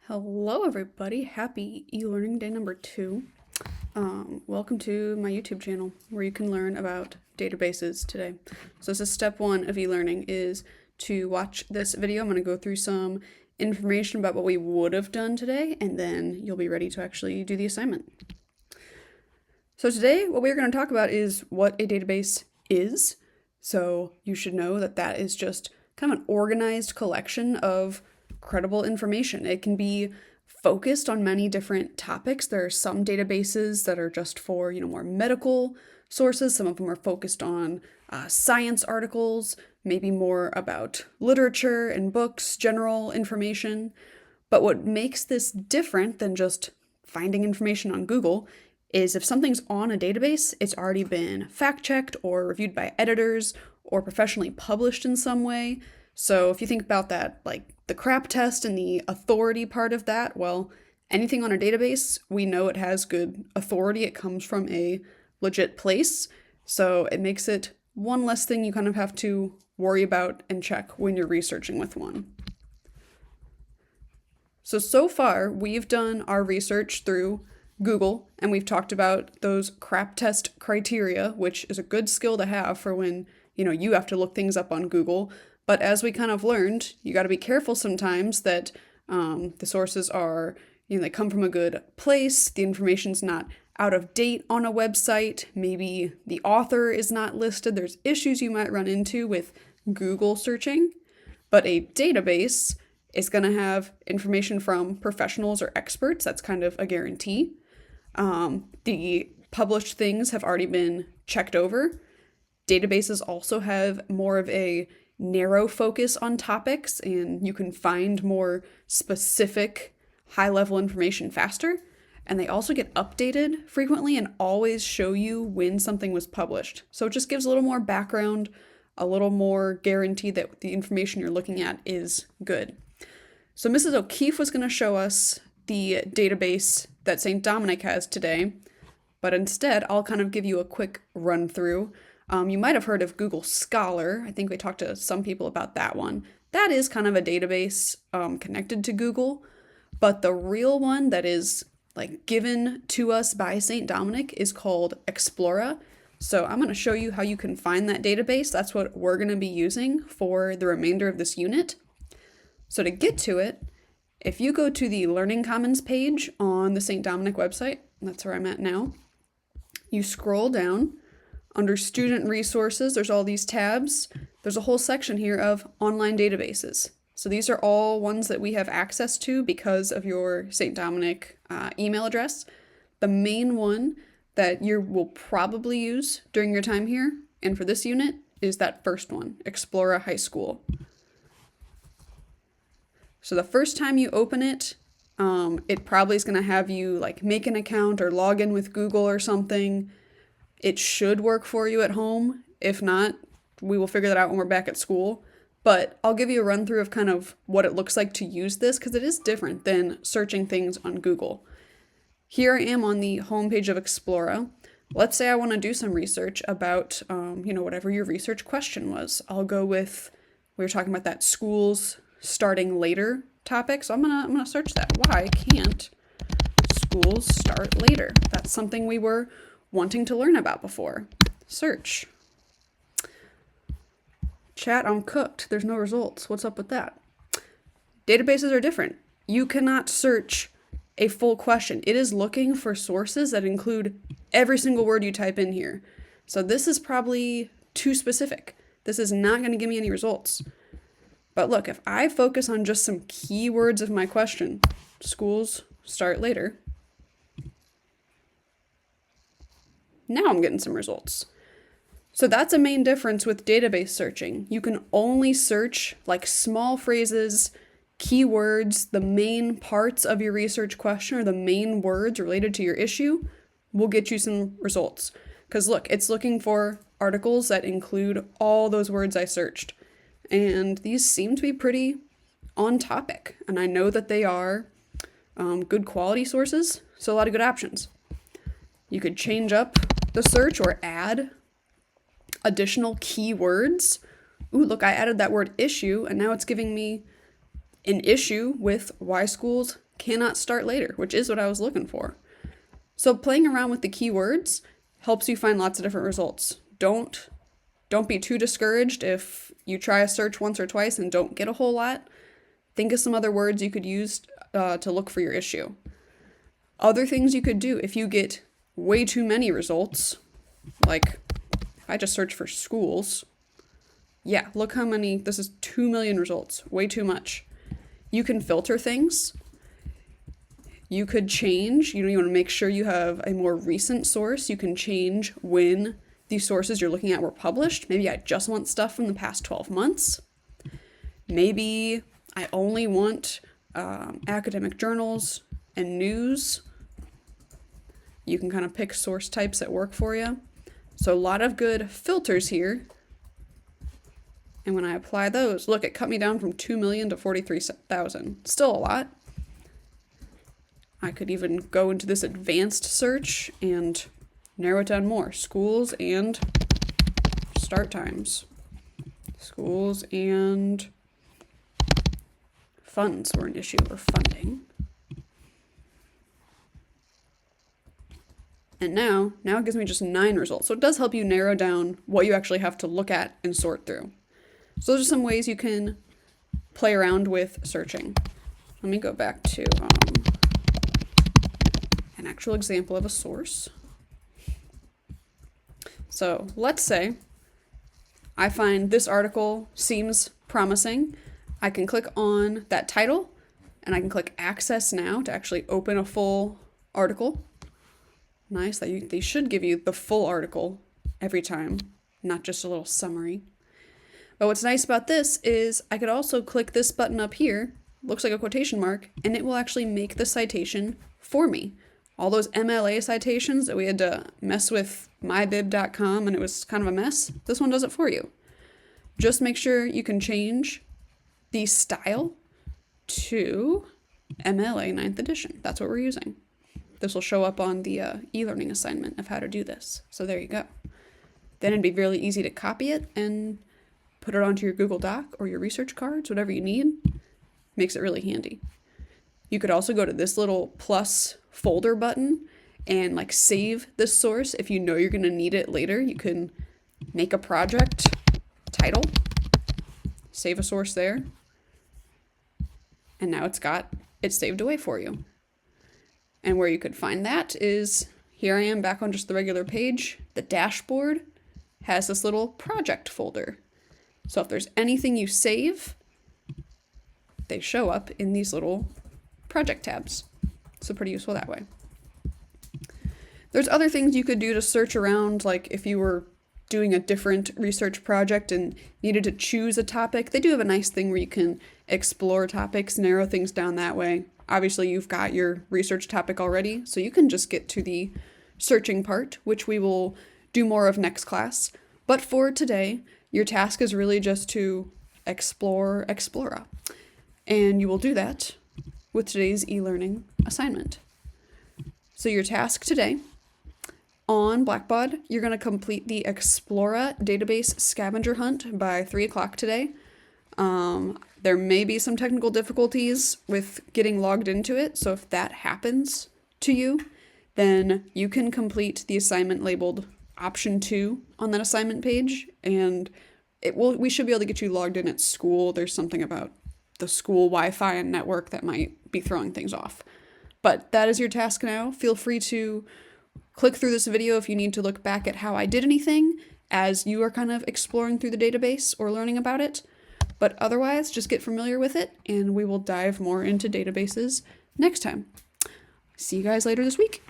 Hello everybody, happy e-learning day number 2. Welcome to my YouTube channel where you can learn about databases today. So this is step 1 of e-learning, is to watch this video. I'm going to go through some information about what we would have done today, and then you'll be ready to actually do the assignment. So today what we're going to talk about is what a database is. So you should know that that is just kind of an organized collection of credible information. It can be focused on many different topics. There are some databases that are just for, more medical sources. Some of them are focused on science articles, maybe more about literature and books, general information. But what makes this different than just finding information on Google is if something's on a database, it's already been fact-checked or reviewed by editors or professionally published in some way. So if you think about that, like the CRAP test and the authority part of that, well, anything on a database, we know it has good authority. It comes from a legit place. So it makes it one less thing you kind of have to worry about and check when you're researching with one. So far, we've done our research through Google, and we've talked about those CRAP test criteria, which is a good skill to have for when, you have to look things up on Google. But as we kind of learned, you got to be careful sometimes that the sources are, they come from a good place, the information's not out of date on a website, maybe the author is not listed. There's issues you might run into with Google searching, but a database is going to have information from professionals or experts. That's kind of a guarantee. The published things have already been checked over. Databases also have more of a narrow focus on topics, and you can find more specific high-level information faster. And they also get updated frequently and always show you when something was published. So it just gives a little more background, a little more guarantee that the information you're looking at is good. So Mrs. O'Keefe was going to show us the database that St. Dominic has today, but instead I'll kind of give you a quick run through. You might have heard of Google Scholar. I think we talked to some people about that one. That is kind of a database connected to Google, but the real one that is given to us by St. Dominic is called Explora. So I'm going to show you how you can find that database. That's what we're going to be using for the remainder of this unit. So to get to it, if you go to the Learning Commons page on the St. Dominic website, that's where I'm at now, you scroll down. Under Student Resources, there's all these tabs. There's a whole section here of online databases. So these are all ones that we have access to because of your St. Dominic email address. The main one that you will probably use during your time here, and for this unit, is that first one, Explora High School. So the first time you open it, it probably is going to have you make an account or log in with Google or something. It should work for you at home. If not, we will figure that out when we're back at school. But I'll give you a run through of kind of what it looks like to use this, because it is different than searching things on Google. Here I am on the homepage of Explora. Let's say I want to do some research about, whatever your research question was. I'll go with, we were talking about that schools starting later topic. So I'm gonna search that. Why can't schools start later? That's something we were wanting to learn about before. Search. Chat, I'm cooked. There's no results. What's up with that? Databases are different. You cannot search a full question. It is looking for sources that include every single word you type in here. So this is probably too specific. This is not going to give me any results. But look, if I focus on just some keywords of my question, schools start later, now I'm getting some results. So that's a main difference with database searching. You can only search small phrases, keywords, the main parts of your research question or the main words related to your issue will get you some results. Because look, it's looking for articles that include all those words I searched. And these seem to be pretty on topic. And I know that they are good quality sources, so a lot of good options. You could change up the search or add additional keywords. Ooh, look, I added that word issue, and now it's giving me an issue with why schools cannot start later, which is what I was looking for. So playing around with the keywords helps you find lots of different results. Don't be too discouraged if you try a search once or twice and don't get a whole lot. Think of some other words you could use to look for your issue. Other things you could do if you get way too many results, like if I just search for schools, yeah, look how many, this is 2 million results, way too much. You can filter things. You could change, you want to make sure you have a more recent source. You can change when these sources you're looking at were published. Maybe I just want stuff from the past 12 months. Maybe I only want academic journals and news. You can kind of pick source types that work for you. So a lot of good filters here. And when I apply those, look, it cut me down from 2 million to 43,000. Still a lot. I could even go into this advanced search and narrow it down more. Schools and start times. Schools and funds were an issue, or funding. And now it gives me just 9 results. So it does help you narrow down what you actually have to look at and sort through. So those are some ways you can play around with searching. Let me go back to an actual example of a source. So let's say I find this article seems promising. I can click on that title and I can click Access Now to actually open a full article. Nice, they should give you the full article every time, not just a little summary. But what's nice about this is I could also click this button up here, looks like a quotation mark, and it will actually make the citation for me. All those MLA citations that we had to mess with mybib.com and it was kind of a mess, this one does it for you. Just make sure you can change the style to MLA 9th edition. That's what we're using. This will show up on the e-learning assignment of how to do this. So there you go. Then it'd be really easy to copy it and put it onto your Google Doc or your research cards, whatever you need. Makes it really handy. You could also go to this little plus folder button and like save this source. If you know you're going to need it later, you can make a project title, save a source there, and now it's saved away for you. And where you could find that is, here I am back on just the regular page. The dashboard has this little project folder. So if there's anything you save, they show up in these little project tabs. So pretty useful that way. There's other things you could do to search around, like if you were doing a different research project and needed to choose a topic. They do have a nice thing where you can explore topics, narrow things down that way. Obviously, you've got your research topic already, so you can just get to the searching part, which we will do more of next class. But for today, your task is really just to explore Explora. And you will do that with today's e-learning assignment. So your task today, on Blackbaud, you're going to complete the Explora database scavenger hunt by 3 o'clock today. There may be some technical difficulties with getting logged into it, so if that happens to you, then you can complete the assignment labeled option 2 on that assignment page, and we should be able to get you logged in at school. There's something about the school Wi-Fi and network that might be throwing things off. But that is your task now. Feel free to click through this video if you need to look back at how I did anything as you are kind of exploring through the database or learning about it. But otherwise, just get familiar with it, and we will dive more into databases next time. See you guys later this week.